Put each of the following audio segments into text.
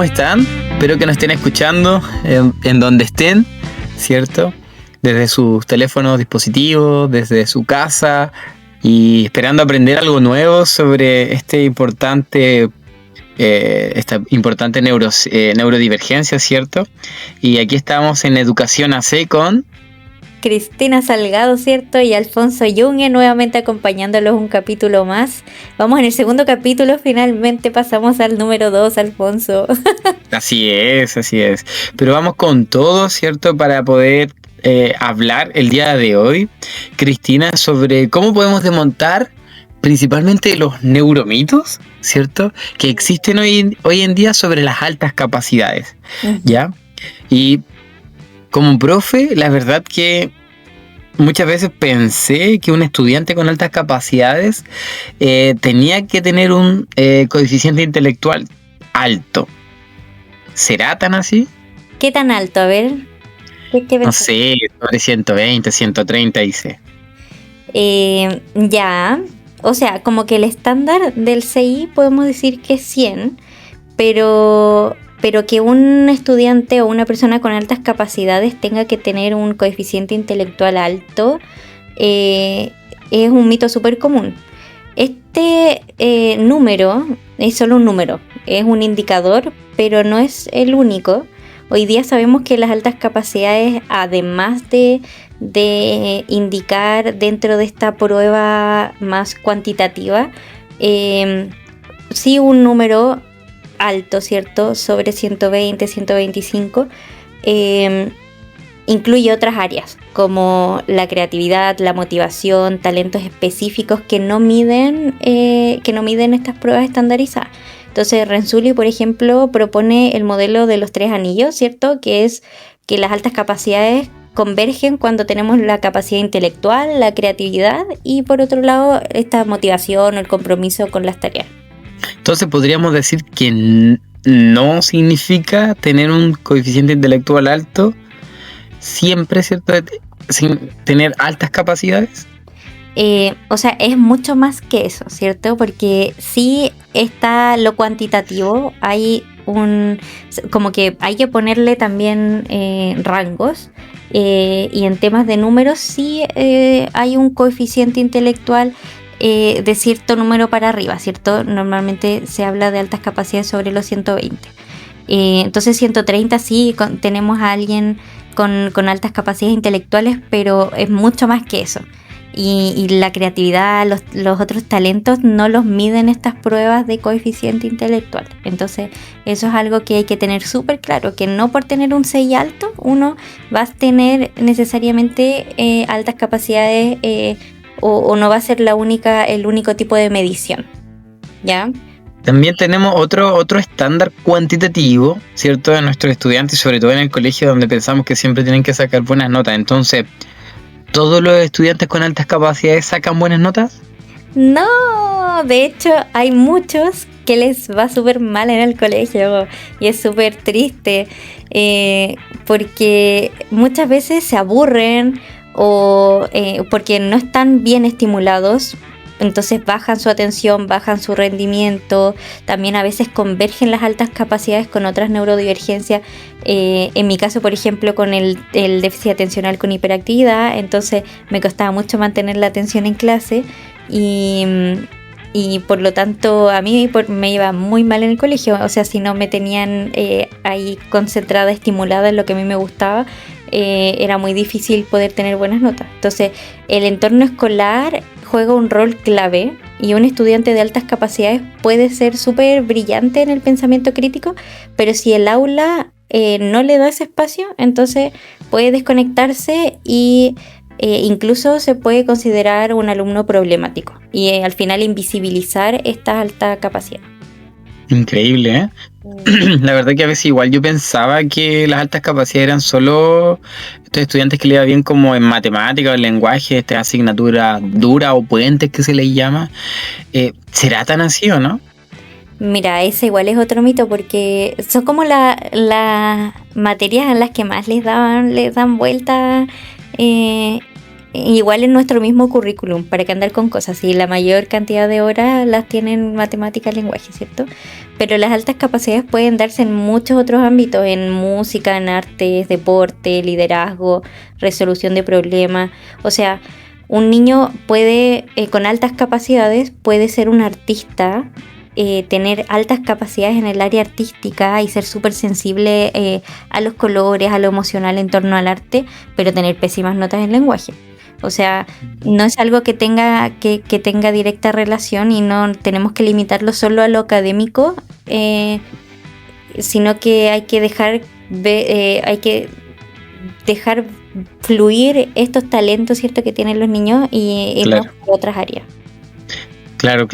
¿cómo están? Espero que nos estén escuchando en donde estén, ¿cierto? Desde sus teléfonos, dispositivos, desde su casa y esperando aprender algo nuevo sobre esta importante neurodivergencia, ¿cierto? Y aquí estamos en Educación AC con Cristina Salgado, ¿cierto? Y Alfonso Yungue nuevamente acompañándolos un capítulo más. Vamos en el segundo capítulo, finalmente pasamos al número 2, Alfonso. Así es. Pero vamos con todo, ¿cierto? Para poder hablar el día de hoy, Cristina, sobre cómo podemos desmontar principalmente los neuromitos, ¿cierto? Que existen hoy en día sobre las altas capacidades, ¿ya? Y como profe, la verdad que muchas veces pensé que un estudiante con altas capacidades tenía que tener un coeficiente intelectual alto. ¿Será tan así? ¿Qué tan alto? A ver. ¿Qué no sé, sobre 120, 130 dice. Ya, o sea, como que el estándar del CI podemos decir que es 100, pero que un estudiante o una persona con altas capacidades tenga que tener un coeficiente intelectual alto es un mito súper común. Este número es solo un número, es un indicador, pero no es el único. Hoy día sabemos que las altas capacidades, además de indicar dentro de esta prueba más cuantitativa, sí un número alto, ¿cierto? Sobre 120, 125, incluye otras áreas como la creatividad, la motivación, talentos específicos que no miden estas pruebas estandarizadas. Entonces Renzulli, por ejemplo, propone el modelo de los 3 anillos, ¿cierto? Que es que las altas capacidades convergen cuando tenemos la capacidad intelectual, la creatividad y por otro lado esta motivación o el compromiso con las tareas. Entonces podríamos decir que no significa tener un coeficiente intelectual alto siempre, ¿cierto? Sin tener altas capacidades. O sea, es mucho más que eso, ¿cierto? Porque sí está lo cuantitativo, como que hay que ponerle también rangos, y en temas de números sí hay un coeficiente intelectual de cierto número para arriba, ¿cierto? Normalmente se habla de altas capacidades sobre los 120. Entonces 130 sí tenemos a alguien con altas capacidades intelectuales, pero es mucho más que eso. Y la creatividad, los otros talentos no los miden estas pruebas de coeficiente intelectual. Entonces eso es algo que hay que tener súper claro, que no por tener un 6 alto uno va a tener necesariamente altas capacidades o no va a ser el único tipo de medición, ¿ya? También tenemos otro estándar cuantitativo, ¿cierto? De nuestros estudiantes, sobre todo en el colegio donde pensamos que siempre tienen que sacar buenas notas. Entonces, ¿todos los estudiantes con altas capacidades sacan buenas notas? No, de hecho hay muchos que les va súper mal en el colegio y es súper triste porque muchas veces se aburren o porque no están bien estimulados. Entonces bajan su atención, bajan su rendimiento, también a veces convergen las altas capacidades con otras neurodivergencias. En mi caso, por ejemplo, con el déficit atencional con hiperactividad, entonces me costaba mucho mantener la atención en clase y por lo tanto a mí me iba muy mal en el colegio. O sea, si no me tenían ahí concentrada, estimulada en lo que a mí me gustaba, era muy difícil poder tener buenas notas. Entonces el entorno escolar juega un rol clave y un estudiante de altas capacidades puede ser súper brillante en el pensamiento crítico, pero si el aula no le da ese espacio, entonces puede desconectarse y incluso se puede considerar un alumno problemático y al final invisibilizar esta alta capacidad. Increíble, ¿eh? La verdad que a veces igual yo pensaba que las altas capacidades eran solo estos estudiantes que le iba bien como en matemáticas o en lenguaje, esta asignatura dura o puentes que se les llama. ¿Será tan así o no? Mira, ese igual es otro mito porque son como las materias a las que más les dan vuelta igual en nuestro mismo currículum, para que andar con cosas, y la mayor cantidad de horas las tienen matemáticas, lenguaje, ¿cierto? Pero las altas capacidades pueden darse en muchos otros ámbitos, en música, en artes, deporte, liderazgo, resolución de problemas. O sea, un niño puede, con altas capacidades, puede ser un artista, tener altas capacidades en el área artística y ser súper sensible a los colores, a lo emocional en torno al arte, pero tener pésimas notas en lenguaje. O sea, no es algo que tenga directa relación, y no tenemos que limitarlo solo a lo académico, sino que hay que dejar fluir estos talentos, ¿cierto?, que tienen los niños y en Claro. otras áreas. Claro.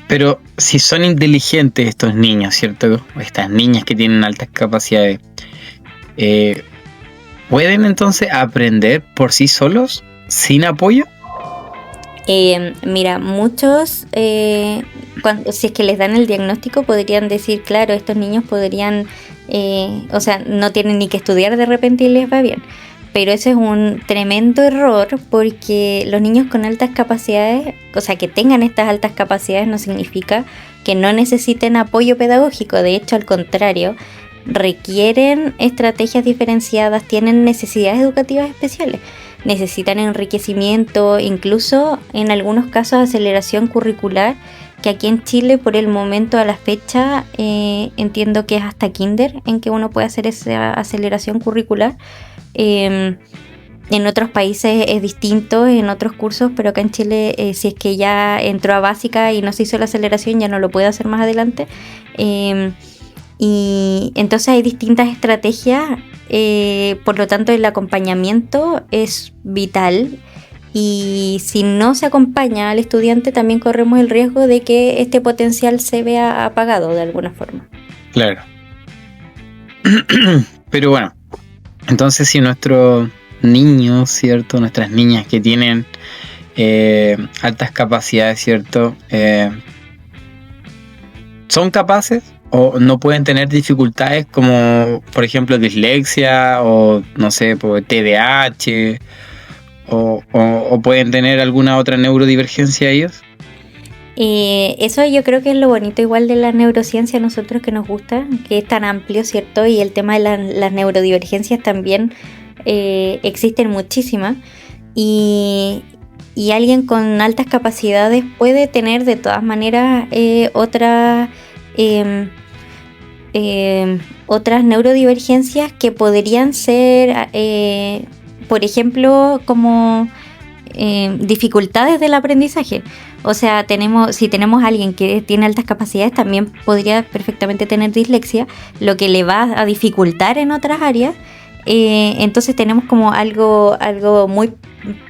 Pero si son inteligentes estos niños, ¿cierto? Estas niñas que tienen altas capacidades, ¿pueden entonces aprender por sí solos, sin apoyo? Mira, muchos, si es que les dan el diagnóstico, podrían decir, claro, estos niños podrían, o sea, no tienen ni que estudiar de repente y les va bien. Pero ese es un tremendo error, porque los niños con altas capacidades, o sea, que tengan estas altas capacidades no significa que no necesiten apoyo pedagógico. De hecho, al contrario, requieren estrategias diferenciadas, tienen necesidades educativas especiales, necesitan enriquecimiento, incluso en algunos casos aceleración curricular, que aquí en Chile por el momento, a la fecha, entiendo que es hasta kinder en que uno puede hacer esa aceleración curricular. En otros países es distinto, en otros cursos, pero acá en Chile, si es que ya entró a básica y no se hizo la aceleración, ya no lo puede hacer más adelante. Y entonces hay distintas estrategias, por lo tanto el acompañamiento es vital, y si no se acompaña al estudiante también corremos el riesgo de que este potencial se vea apagado de alguna forma. Claro. Pero bueno, entonces si nuestros niños, ¿cierto? Nuestras niñas que tienen altas capacidades, ¿cierto? ¿Son capaces o no pueden tener dificultades como, por ejemplo, dislexia o, no sé, TDAH o pueden tener alguna otra neurodivergencia ellos? Eso yo creo que es lo bonito igual de la neurociencia a nosotros, que nos gusta, que es tan amplio, ¿cierto? Y el tema de las neurodivergencias también, existen muchísimas, y alguien con altas capacidades puede tener de todas maneras otras neurodivergencias que podrían ser, por ejemplo, como dificultades del aprendizaje. O sea, si tenemos a alguien que tiene altas capacidades, también podría perfectamente tener dislexia, lo que le va a dificultar en otras áreas. Entonces tenemos como algo muy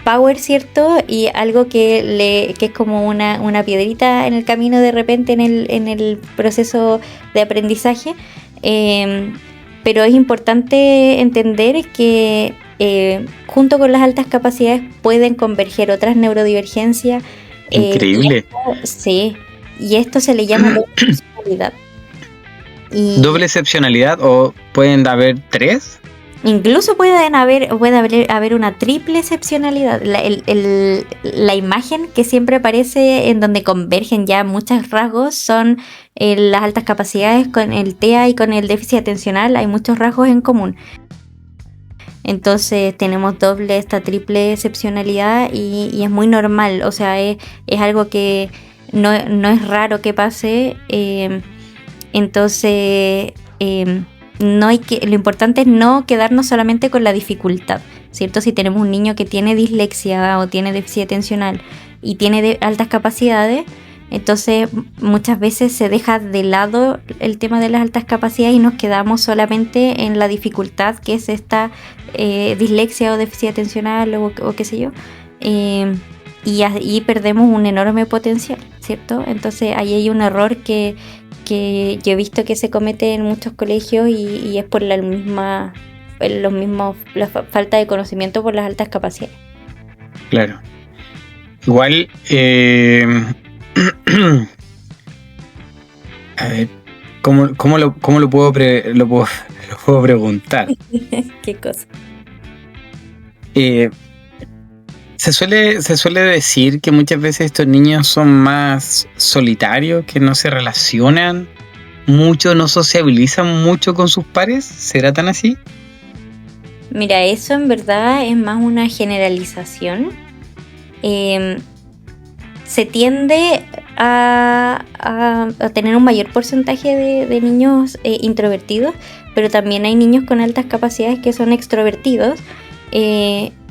power, ¿cierto? Y algo que es como una piedrita en el camino de repente en el proceso de aprendizaje. Pero es importante entender que junto con las altas capacidades pueden converger otras neurodivergencias. Increíble. Sí, y esto se le llama doble excepcionalidad. ¿Doble excepcionalidad o pueden haber tres? Incluso puede haber una triple excepcionalidad. La imagen que siempre aparece en donde convergen ya muchos rasgos son las altas capacidades con el TEA y con el déficit atencional. Hay muchos rasgos en común. Entonces tenemos esta triple excepcionalidad, y es muy normal. O sea, es algo que no es raro que pase. Entonces lo importante es no quedarnos solamente con la dificultad, ¿cierto? Si tenemos un niño que tiene dislexia o tiene déficit atencional y tiene altas capacidades, entonces muchas veces se deja de lado el tema de las altas capacidades y nos quedamos solamente en la dificultad, que es esta dislexia o déficit atencional o qué sé yo, y ahí perdemos un enorme potencial, ¿cierto? Entonces ahí hay un error que yo he visto que se comete en muchos colegios, y es por la falta de conocimiento por las altas capacidades. Claro. Igual, a ver, ¿cómo lo puedo preguntar? ¿Qué cosa? Se suele decir que muchas veces estos niños son más solitarios, que no se relacionan mucho, no sociabilizan mucho con sus pares. ¿Será tan así? Mira, eso en verdad es más una generalización. Eh, Se tiende a tener un mayor porcentaje de niños introvertidos, pero también hay niños con altas capacidades que son extrovertidos.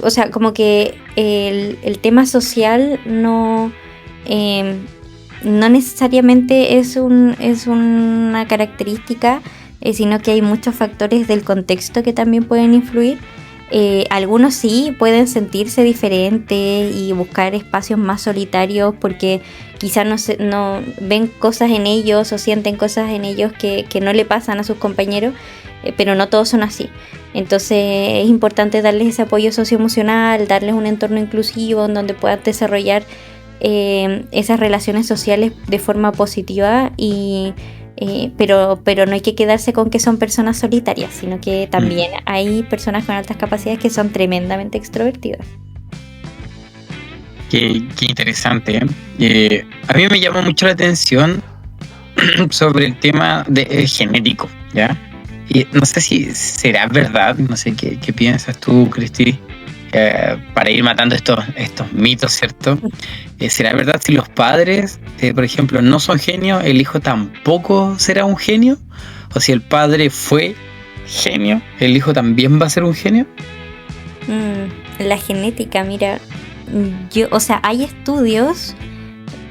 O sea, como que el tema social no necesariamente es una característica, sino que hay muchos factores del contexto que también pueden influir. Algunos sí pueden sentirse diferentes y buscar espacios más solitarios porque quizás no ven cosas en ellos o sienten cosas en ellos que no le pasan a sus compañeros, pero no todos son así. Entonces es importante darles ese apoyo socioemocional, darles un entorno inclusivo en donde puedan desarrollar esas relaciones sociales de forma positiva pero no hay que quedarse con que son personas solitarias, sino que también hay personas con altas capacidades que son tremendamente extrovertidas. Qué interesante. A mí me llama mucho la atención sobre el tema genético, ¿ya? Y no sé si será verdad, no sé qué piensas tú, Cristi, para ir matando estos mitos, ¿cierto? ¿Será verdad si los padres, por ejemplo, no son genios, el hijo tampoco será un genio? ¿O si el padre fue genio, el hijo también va a ser un genio? La genética, mira, o sea, hay estudios,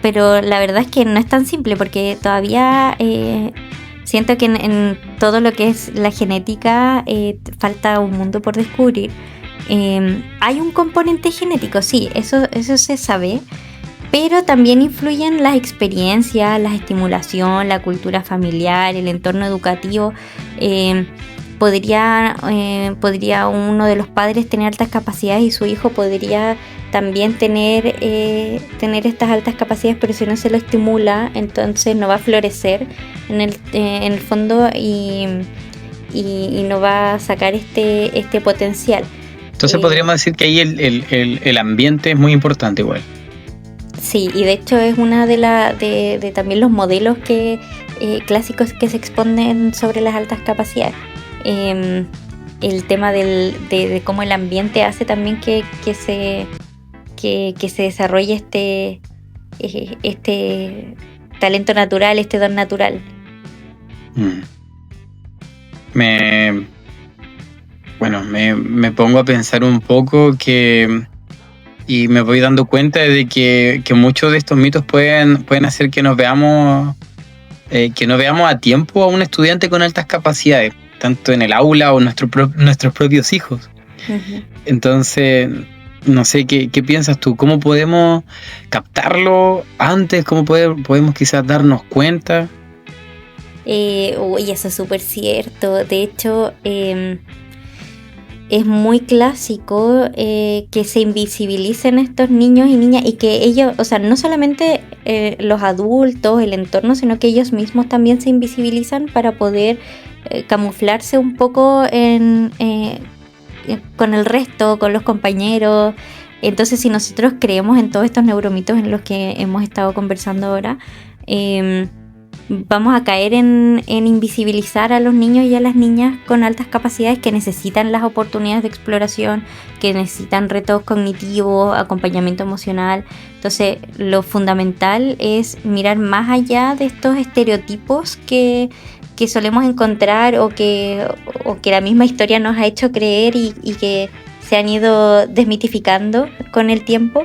pero la verdad es que no es tan simple porque todavía siento que en todo lo que es la genética falta un mundo por descubrir. Hay un componente genético, sí, eso se sabe, pero también influyen las experiencias, la estimulación, la cultura familiar, el entorno educativo. Podría uno de los padres tener altas capacidades y su hijo podría también tener estas altas capacidades, pero si no se lo estimula, entonces no va a florecer en el fondo y no va a sacar este potencial. Entonces podríamos decir que ahí el ambiente es muy importante igual. Sí, y de hecho es una de también los modelos clásicos que se exponen sobre las altas capacidades. El tema de cómo el ambiente hace también que se desarrolle este talento natural, este don natural. Me pongo a pensar un poco y me voy dando cuenta de que muchos de estos mitos pueden hacer que no veamos a tiempo a un estudiante con altas capacidades, tanto en el aula o nuestros propios hijos. Uh-huh. Entonces, no sé, ¿qué piensas tú? ¿Cómo podemos captarlo antes? ¿Cómo podemos quizás darnos cuenta? Eso es súper cierto. De hecho, es muy clásico que se invisibilicen estos niños y niñas y que ellos, o sea, no solamente los adultos, el entorno, sino que ellos mismos también se invisibilizan para poder camuflarse un poco con el resto, con los compañeros. Entonces, si nosotros creemos en todos estos neuromitos en los que hemos estado conversando ahora, vamos a caer en invisibilizar a los niños y a las niñas con altas capacidades que necesitan las oportunidades de exploración, que necesitan retos cognitivos, acompañamiento emocional. Entonces, lo fundamental es mirar más allá de estos estereotipos que solemos encontrar o que la misma historia nos ha hecho creer y que se han ido desmitificando con el tiempo,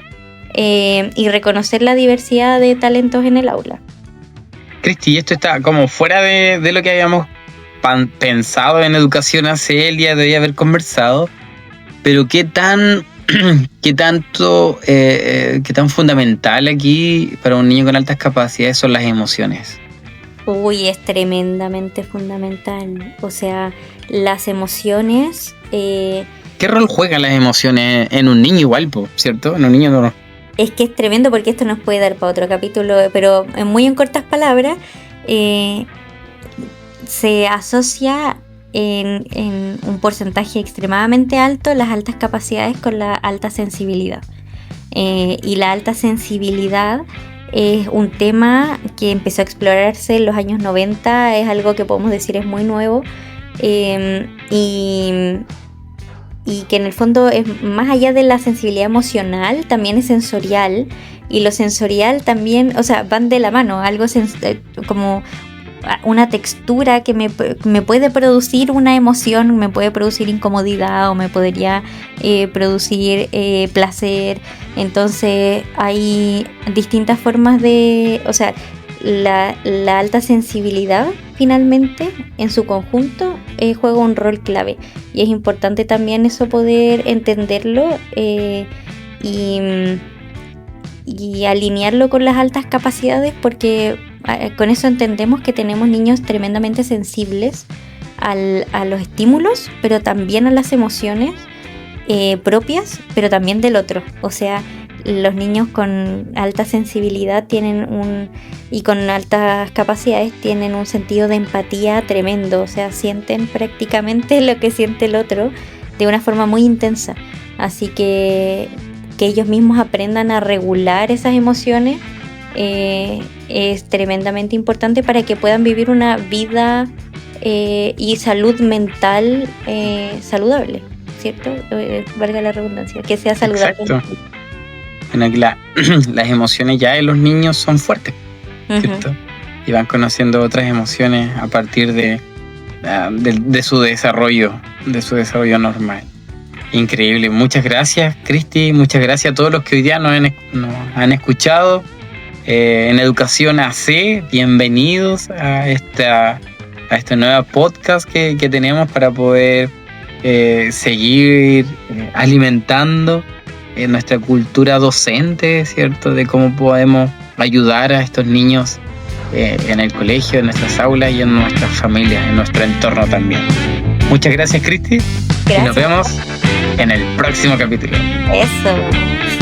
y reconocer la diversidad de talentos en el aula. Cristi, esto está como fuera de lo que habíamos pensado en educación hace el día de hoy haber conversado, pero qué tan fundamental aquí para un niño con altas capacidades son las emociones. Uy, es tremendamente fundamental. O sea, las emociones... ¿Qué rol juegan las emociones en un niño igual, cierto? En un niño no. Es que es tremendo porque esto nos puede dar para otro capítulo, pero muy en cortas palabras, se asocia en un porcentaje extremadamente alto las altas capacidades con la alta sensibilidad. y la alta sensibilidad es un tema que empezó a explorarse en los años 90, es algo que podemos decir es muy nuevo, y que en el fondo es más allá de la sensibilidad emocional, también es sensorial, y lo sensorial también, o sea, van de la mano, algo como una textura que me puede producir una emoción, me puede producir incomodidad o me podría producir placer. Entonces hay distintas formas de, o sea, la alta sensibilidad finalmente en su conjunto juega un rol clave, y es importante también eso, poder entenderlo y alinearlo con las altas capacidades, porque con eso entendemos que tenemos niños tremendamente sensibles a los estímulos, pero también a las emociones propias, pero también del otro. O sea, los niños con alta sensibilidad y con altas capacidades tienen un sentido de empatía tremendo, o sea, sienten prácticamente lo que siente el otro de una forma muy intensa. Así que ellos mismos aprendan a regular esas emociones es tremendamente importante para que puedan vivir una vida y salud mental saludable, ¿cierto? Valga la redundancia, que sea saludable. Exacto. Bueno, que las emociones ya de los niños son fuertes, ¿cierto? Y van conociendo otras emociones a partir de su desarrollo normal. Increíble. Muchas gracias, Cristi. Muchas gracias a todos los que hoy día nos han escuchado en Educación AC. Bienvenidos a esta nueva podcast que tenemos para poder seguir alimentando nuestra cultura docente, ¿cierto? De cómo podemos ayudar a estos niños en el colegio, en nuestras aulas y en nuestras familias, en nuestro entorno también. Muchas gracias, Cristi. Gracias. Y nos vemos en el próximo capítulo. Eso.